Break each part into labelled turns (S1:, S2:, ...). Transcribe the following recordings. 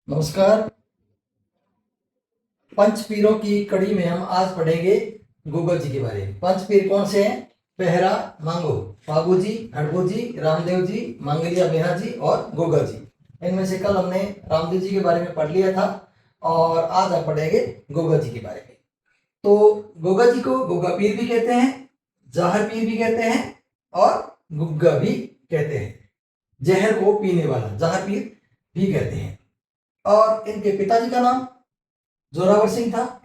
S1: नमस्कार। पंचपीरों की कड़ी में हम आज पढ़ेंगे गोगा जी के बारे में। पंचपीर कौन से हैं? पहरा मांगो, बाबू जी, हड़बू जी, रामदेव जी, मांगलिया बेहा जी और गोगा जी। इनमें से कल हमने रामदेव जी के बारे में पढ़ लिया था और आज हम पढ़ेंगे गोगा जी के बारे में। तो गोगा जी को गोगा पीर भी कहते हैं, जाहर पीर भी कहते हैं और गुग्गा भी कहते हैं। जहर को पीने वाला जाहर पीर भी कहते हैं। और इनके पिताजी का नाम जोरावर सिंह था,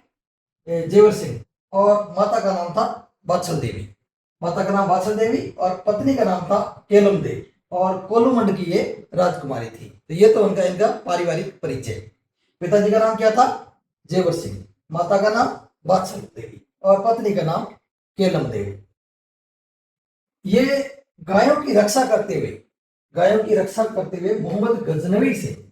S1: जेवर सिंह, और माता का नाम था बाछल देवी। माता का नाम बाछल देवी और पत्नी का नाम था केलम देव और कोलुमंड की ये राजकुमारी थी। तो ये तो उनका इनका पारिवारिक परिचय। पिताजी का नाम क्या था? जेवर सिंह, माता का नाम बाछल देवी और पत्नी का नाम केलम देवी। ये गायों की रक्षा करते हुए मोहम्मद गजनवी से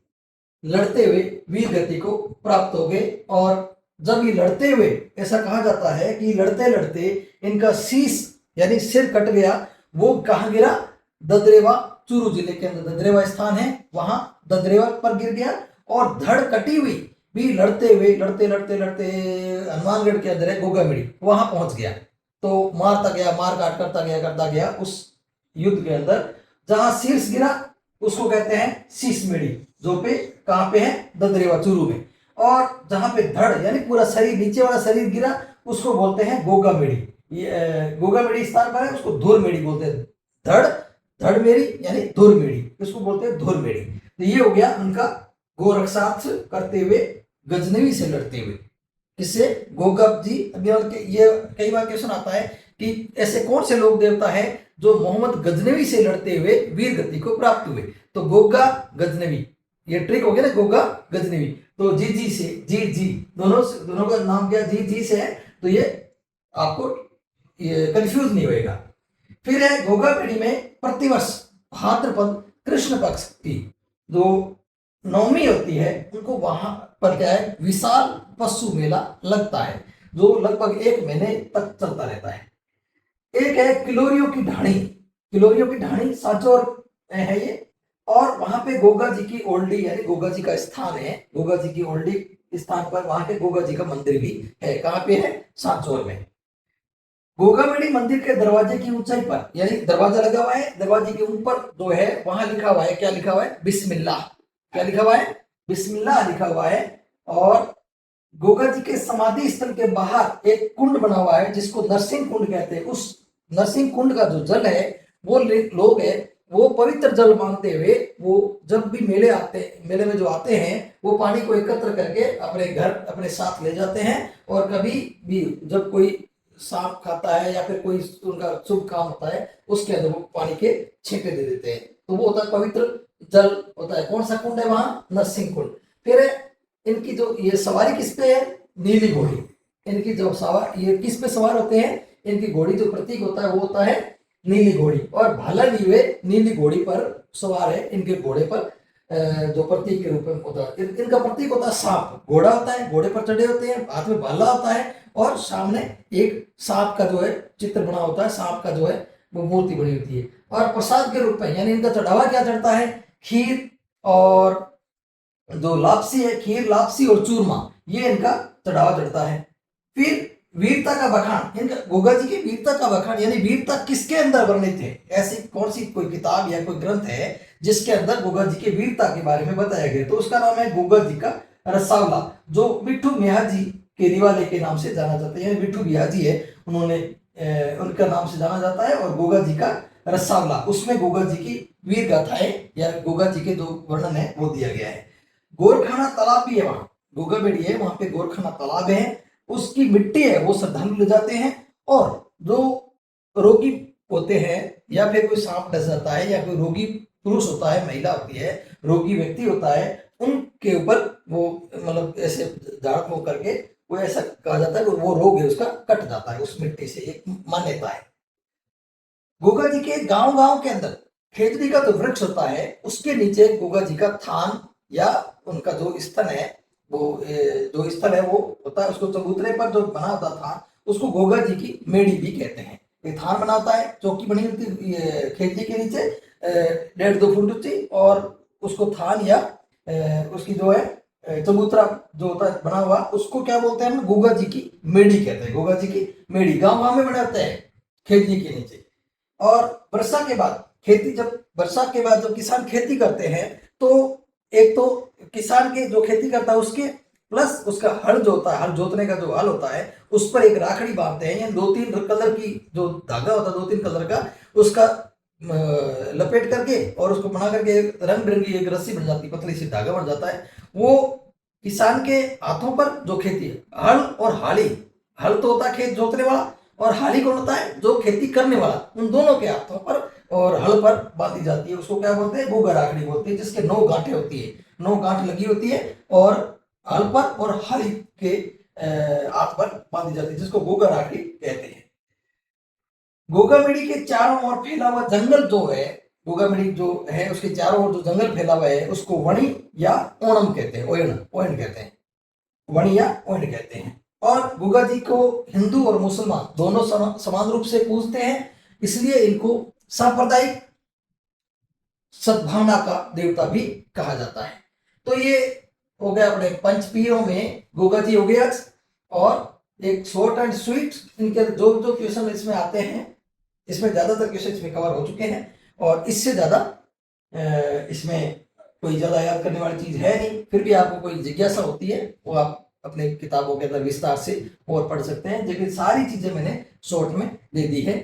S1: लड़ते हुए वीर गति को प्राप्त हो गए। और जब ये लड़ते हुए, ऐसा कहा जाता है कि लड़ते लड़ते इनका शीश यानी सिर कट गया। वो कहाँ गिरा? ददरेवा, चूरू जिले के अंदर ददरेवा स्थान है, वहां ददरेवा पर गिर गया। और धड़ कटी हुई भी लड़ते हुए लड़ते लड़ते लड़ते हनुमानगढ़ के अंदर है गोगामिड़ी, वहां पहुंच गया। तो मारता गया, मार काट करता गया उस युद्ध के अंदर। जहां शीर्ष गिरा उसको कहते हैं शीश मेड़ी, जो पे कहाँ पे है? ददरेवा, चूरू में। और जहां पे धड़ यानी पूरा शरीर, नीचे वाला शरीर गिरा, उसको बोलते हैं गोगा मेड़ी। ये गोगा मेड़ी स्थान पर है, उसको धुर मेड़ी बोलते हैं। धड़ धड़ मेड़ी यानी धुर मेड़ी, इसको बोलते हैं धुर मेड़ी। तो ये हो गया उनका गोरक्षार्थ करते हुए, गजनवी से लड़ते हुए। किससे? गोगप जी। अभी ये कई बार क्वेश्चन आता है कि ऐसे कौन से लोक देवता है जो मोहम्मद गजनवी से लड़ते हुए वीर गति को प्राप्त हुए? तो गोगा गजनवी, ये ट्रिक हो गया ना, गोगा गजनवी। तो जी से जी दोनों का नाम क्या? जी से है, तो ये आपको ये कंफ्यूज नहीं होएगा। फिर है गोगा पीढ़ी में प्रतिवर्ष भाद्रपद कृष्ण पक्ष की जो नवमी होती है, उनको वहां पर क्या है? विशाल पशु मेला लगता है, जो लगभग 1 महीने तक चलता रहता है। एक है किलोरियों की ढाणी सांचौर है ये। और वहां पे गोगा जी की ओल्डी यानी गोगा जी का स्थान है। गोगा जी की ओल्डी स्थान पर वहां के गोगा जी का मंदिर भी है। कहाँ पे है? सांचौर में। गोगामेड़ी मंदिर के दरवाजे की ऊंचाई पर, यानी दरवाजा लगा हुआ है, दरवाजे के ऊपर जो है वहां लिखा हुआ है, क्या लिखा हुआ है? बिस्मिल्लाह। क्या लिखा हुआ है? बिस्मिल्लाह लिखा हुआ है। और गोगा जी के समाधि स्थल के बाहर एक कुंड बना हुआ है, जिसको नरसिंह कुंड कहते हैं। उस नरसिंह कुंड का जो जल है, वो लोग है वो पवित्र जल मानते हुए, वो जब भी मेले में जो आते हैं, वो पानी को एकत्र करके अपने घर अपने साथ ले जाते हैं। और कभी भी जब कोई सांप खाता है या फिर कोई उनका शुभ काम होता है, उसके अंदर वो पानी के छींटे दे देते हैं। तो वो होता है पवित्र जल होता है। कौन सा कुंड है वहां? नरसिंह कुंड। फिर इनकी जो ये सवारी किस पे है? नीली घोड़ी। इनकी जो सवार, ये किस पे सवार होते हैं? इनकी घोड़ी जो प्रतीक होता है वो होता है नीली घोड़ी। और भाला लिए नीली घोड़ी पर सवार है। इनके घोड़े पर जो प्रतीक के रूप में होता है, इनका प्रतीक होता है सांप। घोड़ा होता है, घोड़े पर चढ़े होते हैं, हाथ में भाला होता है और सामने एक सांप का जो है चित्र बना होता है, सांप का जो है वो मूर्ति बनी होती है। और प्रसाद के रूप में यानी इनका चढ़ावा क्या चढ़ता है? खीर और जो लापसी है, खीर, लापसी और चूरमा, ये इनका चढ़ावा चढ़ता है। फिर वीरता का बखान, इनका गोगा जी की वीरता का बखान यानी वीरता किसके अंदर वर्णित है? ऐसी कौन सी कोई किताब या कोई ग्रंथ है जिसके अंदर गोगा जी के वीरता के बारे में बताया गया? तो उसका नाम है गोगा जी का रसावला, जो मिट्ठू मिया जी के रिवाले के नाम से जाना जाता है। मिट्ठू मिया जी है, उन्होंने उनका नाम से जाना जाता है। और गोगा जी का रसावला, उसमें गोगा जी की वीर गाथाएं या गोगा जी के जो वर्णन है वो दिया गया है। गोरखाना तालाब भी है वहां, गोगामेड़ी है, वहां पे गोरखाना तालाब है। उसकी मिट्टी है वो श्रद्धालु ले जाते हैं। और जो रोगी होते हैं या फिर कोई सांप डस जाता है या कोई रोगी पुरुष होता है, महिला होती है, रोगी व्यक्ति होता है, उनके ऊपर वो मतलब ऐसे झाड़ फूंक करके वो ऐसा कहा जाता है कि वो रोग है उसका कट जाता है उस मिट्टी से, एक मान्यता है। गोगा जी के गांव गांव के अंदर खेजड़ी का जो वृक्ष होता है, उसके नीचे गोगा जी का थान या उनका जो स्थल है, वो जो स्थल है वो होता है, उसको चबूतरे पर जो बना होता थान, उसको गोगा जी की मेड़ी भी कहते हैं। ये थान बना होता है, चौकी बनी होती है खेजड़ी के नीचे 1.5-2 फुट ऊंची, और उसको थान या उसकी जो है चबूतरा जो होता है बना हुआ, उसको क्या बोलते हैं हम, गोगा जी की मेड़ी कहते हैं। गोगा जी की मेड़ी गांव गांव में बनाते हैं खेती के नीचे। और वर्षा के बाद खेती, जब वर्षा के बाद जब किसान खेती करते हैं तो एक तो किसान के जो खेती करता है उसके प्लस उसका हल जो होता है, हल जोतने का जो हल होता है, उस पर एक राखड़ी बांधते हैं, या 2-3 कलर की जो धागा होता है 2-3 कलर का, उसका लपेट करके और उसको बना करके रंग बिरंगी एक रस्सी बन जाती है, पतली सी धागा बन जाता है। वो किसान के हाथों पर जो खेती है, हल और हाली, हल तो होता है खेत जोतने वाला, और हाली कौन होता है, जो खेती करने वाला, उन दोनों के हाथों पर और हल पर बांधी जाती है। उसको क्या बोलते हैं, गोगा राखड़ी बोलते हैं, जिसके 9 गांठें होती है, 9 गांठ लगी होती है और हल पर और हाली के हाथ पर बांधी जाती है, जिसको गोगा राखड़ी कहते हैं। गोगामेड़ी के चारों ओर फैला हुआ जंगल जो है, गोगामेड़ी जो है उसके चारों ओर जो जंगल फैला हुआ है, उसको वणी या ओणम कहते हैं, ओयन ओयन कहते हैं, वणी या ओयन कहते हैं। और गोगा जी को हिंदू और मुसलमान दोनों समान रूप से पूजते हैं, इसलिए इनको सांप्रदायिक सद्भावना का देवता भी कहा जाता है। तो ये हो गया अपने पंचपीरों में गोगा जी हो गया। और एक शॉर्ट एंड स्वीट इनके जो जो क्वेश्चन इसमें आते हैं, इसमें ज्यादातर क्वेश्चन इसमें कवर हो चुके हैं, और इससे ज्यादा इसमें कोई ज्यादा याद करने वाली चीज है नहीं। फिर भी आपको कोई जिज्ञासा होती है वो आप अपने किताबों के अंदर विस्तार से और पढ़ सकते हैं, लेकिन सारी चीजें मैंने शॉर्ट में दे दी है।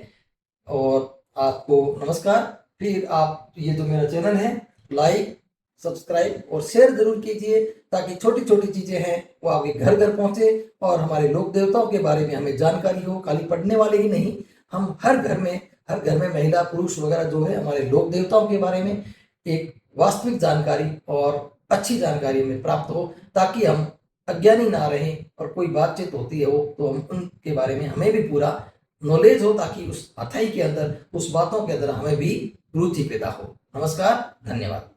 S1: और आपको नमस्कार। फिर आप ये जो मेरा चैनल है, लाइक सब्सक्राइब और शेयर जरूर कीजिए, ताकि छोटी छोटी चीजें हैं वो आपके घर घर पहुंचे और हमारे लोक देवताओं के बारे में हमें जानकारी हो। खाली पढ़ने वाले ही नहीं, हम हर घर में महिला पुरुष वगैरह जो है, हमारे लोक देवताओं के बारे में एक वास्तविक जानकारी और अच्छी जानकारी हमें प्राप्त हो, ताकि हम अज्ञानी ना रहें, और कोई बातचीत होती है वो तो हम उनके बारे में हमें भी पूरा नॉलेज हो, ताकि उस अथाई के अंदर, उस बातों के अंदर हमें भी रुचि पैदा हो। नमस्कार, धन्यवाद।